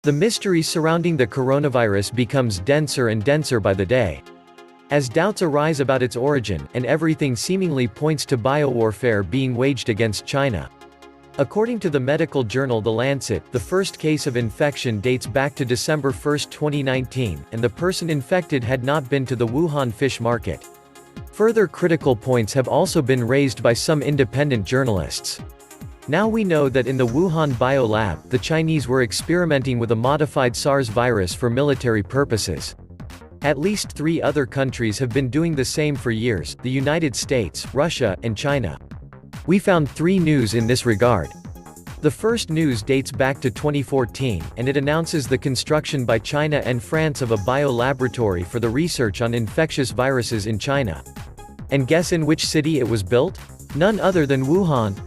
The mystery surrounding the coronavirus becomes denser and denser by the day. As doubts arise about its origin, and everything seemingly points to biowarfare being waged against China. According to the medical journal The Lancet, the first case of infection dates back to December 1, 2019, and the person infected had not been to the Wuhan fish market. Further critical points have also been raised by some independent journalists. Now we know that in the Wuhan biolab, the Chinese were experimenting with a modified SARS virus for military purposes. At least 3 other countries have been doing the same for years: the United States, Russia, and China. We found 3 news in this regard. The first news dates back to 2014, and it announces the construction by China and France of a biolaboratory for the research on infectious viruses in China. And guess in which city it was built? None other than Wuhan.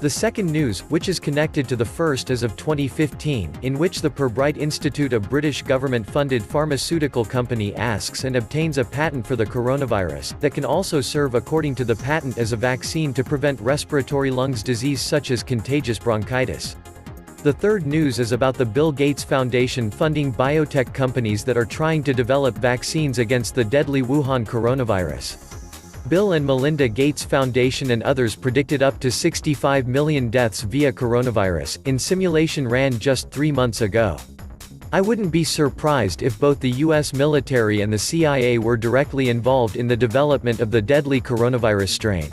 The second news, which is connected to the first as of 2015, in which the Pirbright Institute, a British government-funded pharmaceutical company, asks and obtains a patent for the coronavirus, that can also serve according to the patent as a vaccine to prevent respiratory lungs disease such as contagious bronchitis. The third news is about the Bill Gates Foundation funding biotech companies that are trying to develop vaccines against the deadly Wuhan coronavirus. Bill and Melinda Gates Foundation and others predicted up to 65 million deaths via coronavirus, in simulation ran just 3 months ago. I wouldn't be surprised if both the US military and the CIA were directly involved in the development of the deadly coronavirus strain.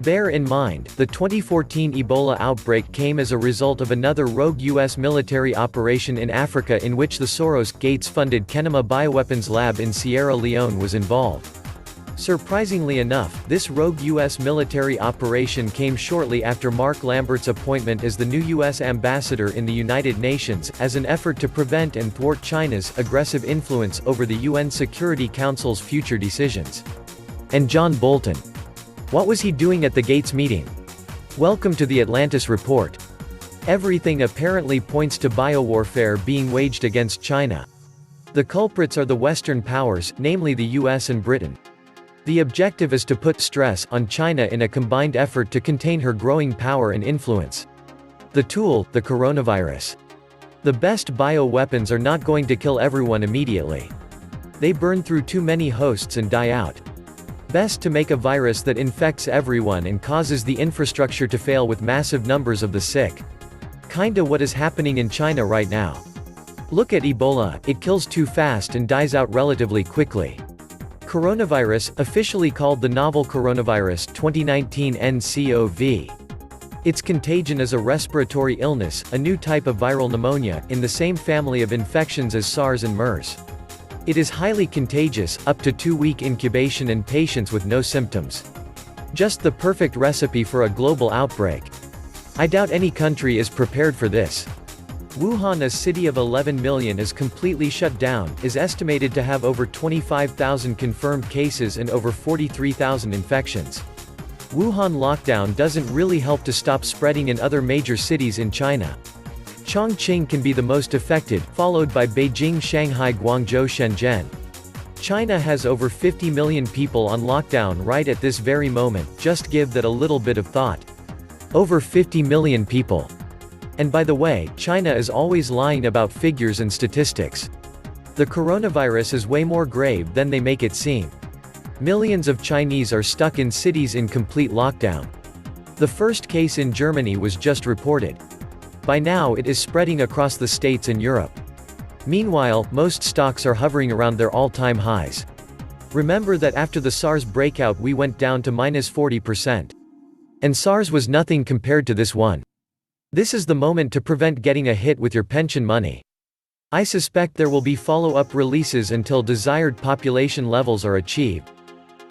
Bear in mind, the 2014 Ebola outbreak came as a result of another rogue US military operation in Africa in which the Soros-Gates-funded Kenema Bioweapons Lab in Sierra Leone was involved. Surprisingly enough, this rogue U.S. military operation came shortly after Mark Lambert's appointment as the new U.S. ambassador in the United Nations, as an effort to prevent and thwart China's aggressive influence over the UN Security Council's future decisions. And John Bolton. What was he doing at the Gates meeting? Welcome to the Atlantis Report. Everything apparently points to biowarfare being waged against China. The culprits are the Western powers, namely the US and Britain. The objective is to put stress on China in a combined effort to contain her growing power and influence. The tool, the coronavirus. The best bioweapons are not going to kill everyone immediately. They burn through too many hosts and die out. Best to make a virus that infects everyone and causes the infrastructure to fail with massive numbers of the sick. Kinda what is happening in China right now. Look at Ebola, it kills too fast and dies out relatively quickly. Coronavirus, officially called the novel coronavirus 2019 nCoV. Its contagion is a respiratory illness, a new type of viral pneumonia, in the same family of infections as SARS and MERS. It is highly contagious, up to 2-week incubation and patients with no symptoms. Just the perfect recipe for a global outbreak. I doubt any country is prepared for this. Wuhan, a city of 11 million, is completely shut down, is estimated to have over 25,000 confirmed cases and over 43,000 infections. Wuhan lockdown doesn't really help to stop spreading in other major cities in China. Chongqing can be the most affected, followed by Beijing, Shanghai, Guangzhou, Shenzhen. China has over 50 million people on lockdown right at this very moment, just give that a little bit of thought. Over 50 million people. And by the way, China is always lying about figures and statistics. The coronavirus is way more grave than they make it seem. Millions of Chinese are stuck in cities in complete lockdown. The first case in Germany was just reported. By now it is spreading across the States and Europe. Meanwhile, most stocks are hovering around their all-time highs. Remember that after the SARS breakout we went down to -40%. And SARS was nothing compared to this one. This is the moment to prevent getting a hit with your pension money. I suspect there will be follow-up releases until desired population levels are achieved.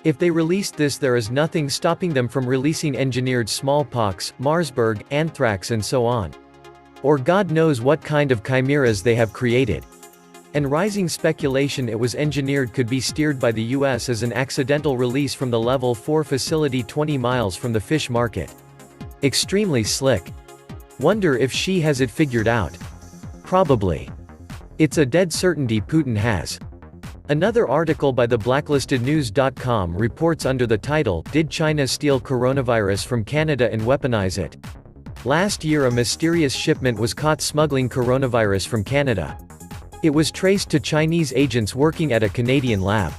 If they released this, there is nothing stopping them from releasing engineered smallpox, Marsburg, anthrax and so on. Or God knows what kind of chimeras they have created. And rising speculation it was engineered could be steered by the US as an accidental release from the Level 4 facility 20 miles from the fish market. Extremely slick. Wonder if she has it figured out. Probably. It's a dead certainty Putin has. Another article by the blacklistednews.com reports under the title, "Did China Steal Coronavirus from Canada and Weaponize It?" Last year a mysterious shipment was caught smuggling coronavirus from Canada. It was traced to Chinese agents working at a Canadian lab.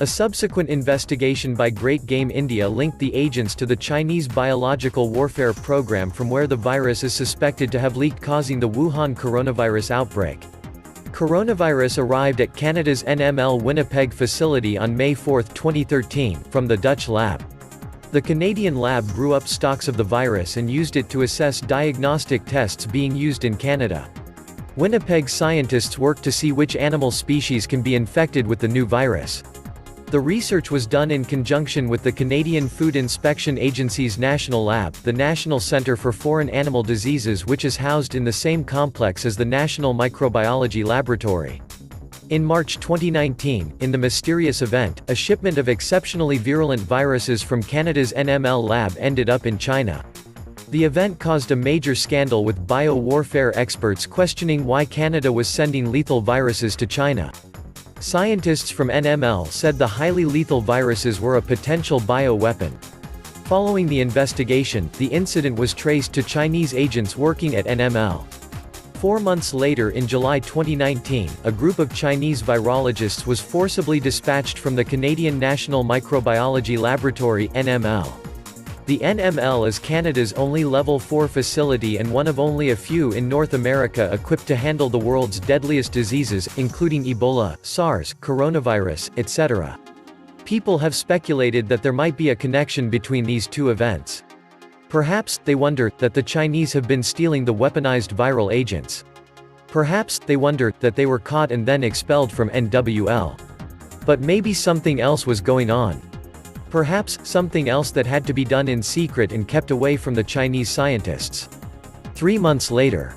A subsequent investigation by Great Game India linked the agents to the Chinese biological warfare program from where the virus is suspected to have leaked, causing the Wuhan coronavirus outbreak. Coronavirus arrived at Canada's NML Winnipeg facility on May 4, 2013, from the Dutch lab. The Canadian lab grew up stocks of the virus and used it to assess diagnostic tests being used in Canada. Winnipeg scientists worked to see which animal species can be infected with the new virus. The research was done in conjunction with the Canadian Food Inspection Agency's National Lab, the National Centre for Foreign Animal Diseases, which is housed in the same complex as the National Microbiology Laboratory. In March 2019, in the mysterious event, a shipment of exceptionally virulent viruses from Canada's NML lab ended up in China. The event caused a major scandal, with bio-warfare experts questioning why Canada was sending lethal viruses to China. Scientists from NML said the highly lethal viruses were a potential bioweapon. Following the investigation, the incident was traced to Chinese agents working at NML. 4 months later, in July 2019, a group of Chinese virologists was forcibly dispatched from the Canadian National Microbiology Laboratory (NML). The NML is Canada's only Level 4 facility and one of only a few in North America equipped to handle the world's deadliest diseases, including Ebola, SARS, coronavirus, etc. People have speculated that there might be a connection between these two events. Perhaps, they wonder, that the Chinese have been stealing the weaponized viral agents. Perhaps, they wonder, that they were caught and then expelled from NWL. But maybe something else was going on. Perhaps, something else that had to be done in secret and kept away from the Chinese scientists. 3 months later.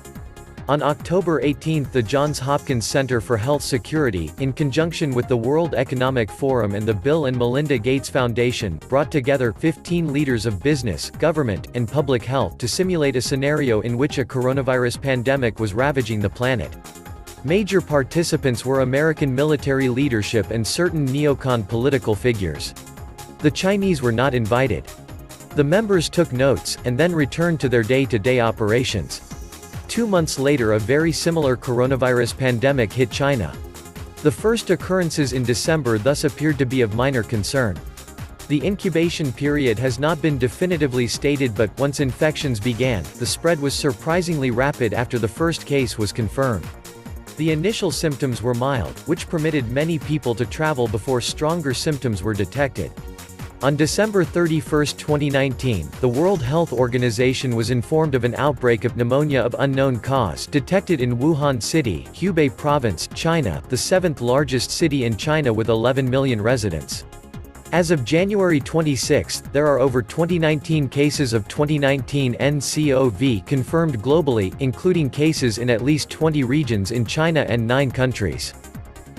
On October 18, the Johns Hopkins Center for Health Security, in conjunction with the World Economic Forum and the Bill and Melinda Gates Foundation, brought together 15 leaders of business, government, and public health to simulate a scenario in which a coronavirus pandemic was ravaging the planet. Major participants were American military leadership and certain neocon political figures. The Chinese were not invited. The members took notes, and then returned to their day-to-day operations. 2 months later, a very similar coronavirus pandemic hit China. The first occurrences in December thus appeared to be of minor concern. The incubation period has not been definitively stated, but, once infections began, the spread was surprisingly rapid after the first case was confirmed. The initial symptoms were mild, which permitted many people to travel before stronger symptoms were detected. On December 31, 2019, the World Health Organization was informed of an outbreak of pneumonia of unknown cause detected in Wuhan City, Hubei Province, China, the 7th largest city in China with 11 million residents. As of January 26, there are over 2019 cases of 2019 nCoV confirmed globally, including cases in at least 20 regions in China and 9 countries.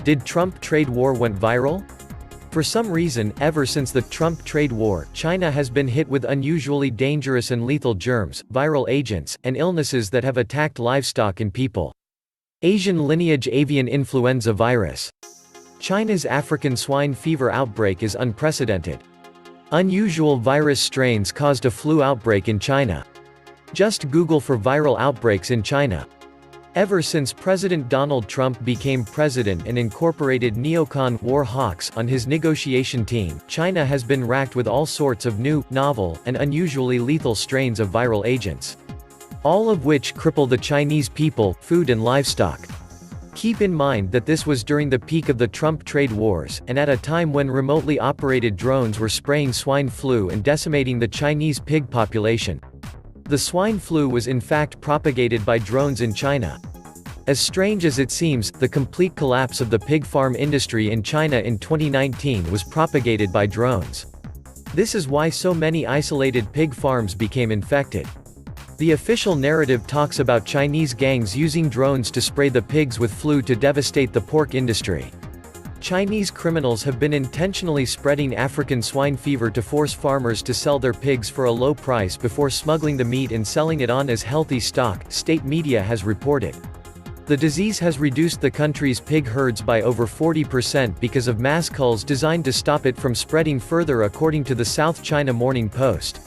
Did Trump trade war went viral? For some reason, ever since the Trump trade war, China has been hit with unusually dangerous and lethal germs, viral agents, and illnesses that have attacked livestock and people. Asian lineage avian influenza virus. China's African swine fever outbreak is unprecedented. Unusual virus strains caused a flu outbreak in China. Just Google for viral outbreaks in China. Ever since President Donald Trump became president and incorporated neocon war hawks on his negotiation team, China has been racked with all sorts of new, novel, and unusually lethal strains of viral agents. All of which cripple the Chinese people, food and livestock. Keep in mind that this was during the peak of the Trump trade wars, and at a time when remotely operated drones were spraying swine flu and decimating the Chinese pig population. The swine flu was in fact propagated by drones in China. As strange as it seems, the complete collapse of the pig farm industry in China in 2019 was propagated by drones. This is why so many isolated pig farms became infected. The official narrative talks about Chinese gangs using drones to spray the pigs with flu to devastate the pork industry. Chinese criminals have been intentionally spreading African swine fever to force farmers to sell their pigs for a low price before smuggling the meat and selling it on as healthy stock, state media has reported. The disease has reduced the country's pig herds by over 40% because of mass culls designed to stop it from spreading further, according to the South China Morning Post.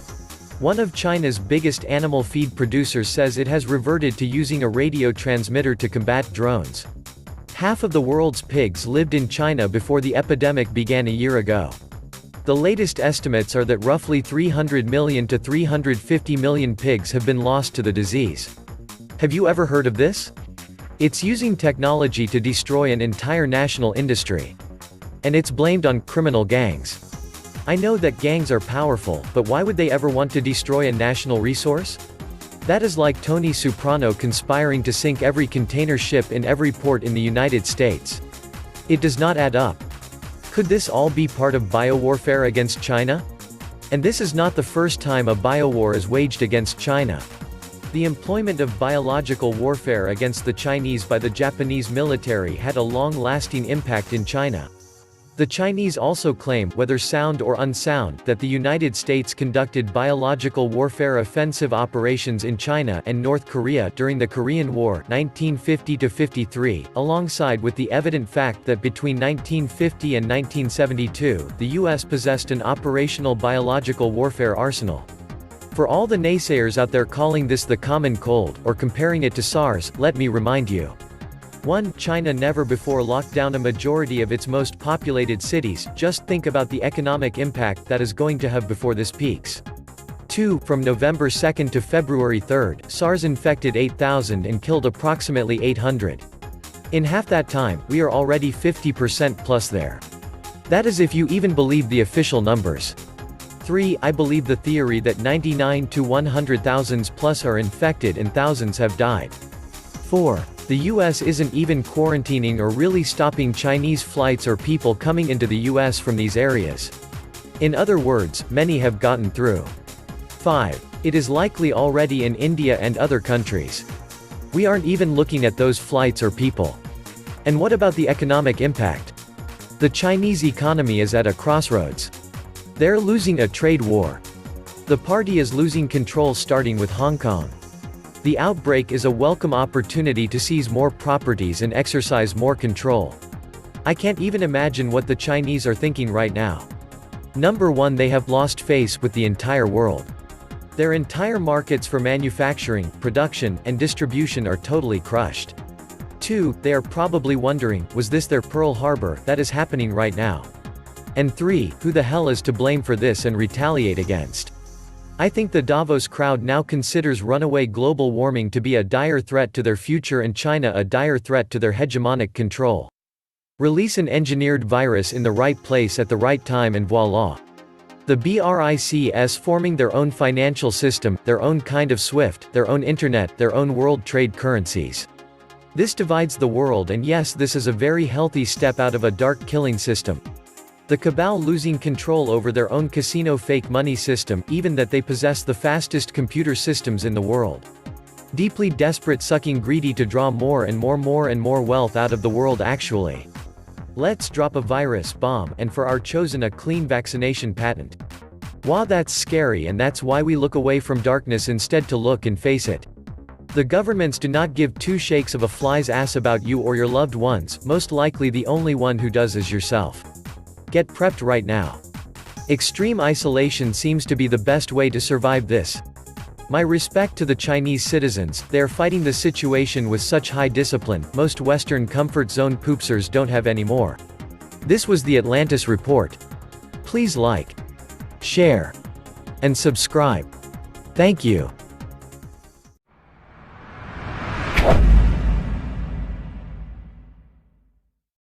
One of China's biggest animal feed producers says it has reverted to using a radio transmitter to combat drones. Half of the world's pigs lived in China before the epidemic began a year ago. The latest estimates are that roughly 300 million to 350 million pigs have been lost to the disease. Have you ever heard of this? It's using technology to destroy an entire national industry. And it's blamed on criminal gangs. I know that gangs are powerful, but why would they ever want to destroy a national resource? That is like Tony Soprano conspiring to sink every container ship in every port in the United States. It does not add up. Could this all be part of biowarfare against China? And this is not the first time a biowar is waged against China. The employment of biological warfare against the Chinese by the Japanese military had a long-lasting impact in China. The Chinese also claim, whether sound or unsound, that the United States conducted biological warfare offensive operations in China and North Korea during the Korean War 1950–53, alongside with the evident fact that between 1950 and 1972, the U.S. possessed an operational biological warfare arsenal. For all the naysayers out there calling this the common cold, or comparing it to SARS, let me remind you. 1. China never before locked down a majority of its most populated cities, just think about the economic impact that is going to have before this peaks. 2. From November 2 to February 3, SARS infected 8,000 and killed approximately 800. In half that time, we are already 50% plus there. That is if you even believe the official numbers. 3. I believe the theory that 99 to 100,000 plus are infected and thousands have died. 4. The US isn't even quarantining or really stopping Chinese flights or people coming into the US from these areas. In other words, many have gotten through. 5. It is likely already in India and other countries. We aren't even looking at those flights or people. And what about the economic impact? The Chinese economy is at a crossroads. They're losing a trade war. The party is losing control starting with Hong Kong. The outbreak is a welcome opportunity to seize more properties and exercise more control. I can't even imagine what the Chinese are thinking right now. Number 1, they have lost face with the entire world. Their entire markets for manufacturing, production, and distribution are totally crushed. 2, they are probably wondering, was this their Pearl Harbor? That is happening right now. And 3, who the hell is to blame for this and retaliate against? I think the Davos crowd now considers runaway global warming to be a dire threat to their future and China a dire threat to their hegemonic control. Release an engineered virus in the right place at the right time and voila. The BRICS forming their own financial system, their own kind of SWIFT, their own internet, their own world trade currencies. This divides the world, and yes, this is a very healthy step out of a dark killing system. The cabal losing control over their own casino fake money system, even that they possess the fastest computer systems in the world. Deeply desperate, sucking greedy to draw more and more wealth out of the world actually. Let's drop a virus bomb, and for our chosen a clean vaccination patent. Wow, that's scary, and that's why we look away from darkness instead to look and face it. The governments do not give two shakes of a fly's ass about you or your loved ones, most likely the only one who does is yourself. Get prepped right now. Extreme isolation seems to be the best way to survive this. My respect to the Chinese citizens, they are fighting the situation with such high discipline, most Western comfort zone poopsers don't have anymore. This was the Atlantis Report. Please like, share, and subscribe. Thank you.